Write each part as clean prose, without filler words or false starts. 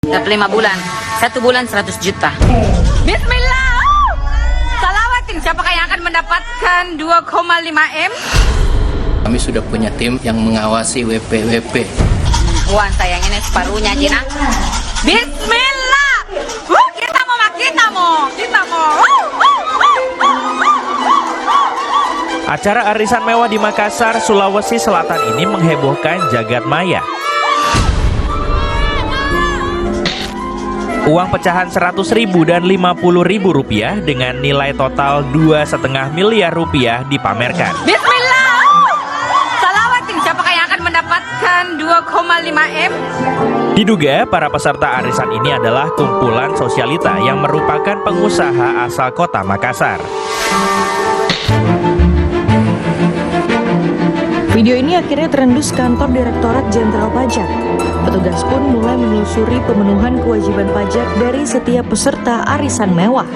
Dapat 5 bulan. 1 bulan 100 juta. Bismillah. Salawatin siapa yang akan mendapatkan 2,5 M? Kami sudah punya tim yang mengawasi WP-WP. Uang sayang ini separuhnya Jina. Bismillah. Kita mau. Acara arisan mewah di Makassar, Sulawesi Selatan ini menghebohkan jagat maya. Uang pecahan 100.000 dan 50.000 rupiah dengan nilai total 2,5 miliar rupiah dipamerkan. Bismillah. Salawatin siapa yang akan mendapatkan 2,5 M? Diduga para peserta arisan ini adalah kumpulan sosialita yang merupakan pengusaha asal kota Makassar. Video ini akhirnya terendus kantor Direktorat Jenderal Pajak. Petugas pun mulai menelusuri pemenuhan kewajiban pajak dari setiap peserta arisan mewah.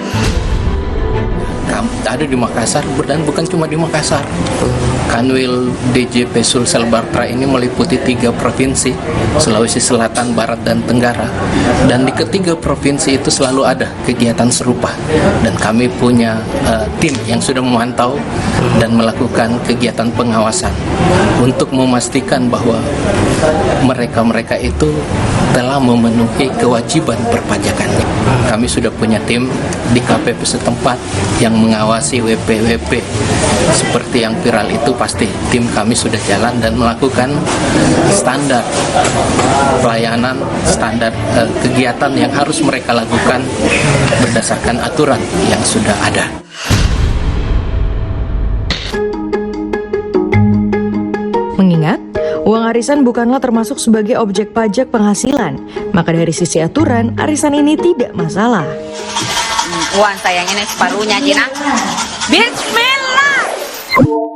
Kami ada di Makassar dan bukan cuma di Makassar. Kanwil DJP Sulsel Bartra ini meliputi 3 provinsi, Sulawesi Selatan, Barat, dan Tenggara. Dan di ketiga provinsi itu selalu ada kegiatan serupa. Dan kami punya tim yang sudah memantau dan melakukan kegiatan pengawasan untuk memastikan bahwa mereka-mereka itu telah memenuhi kewajiban perpajakannya. Kami sudah punya tim di KPP setempat yang mengawasi WP-WP. Seperti yang viral itu pasti tim kami sudah jalan dan melakukan standar pelayanan, standar kegiatan yang harus mereka lakukan berdasarkan aturan yang sudah ada. Mengingat, uang arisan bukanlah termasuk sebagai objek pajak penghasilan, maka dari sisi aturan, arisan ini tidak masalah. Uang sayang ini separuhnya Jina.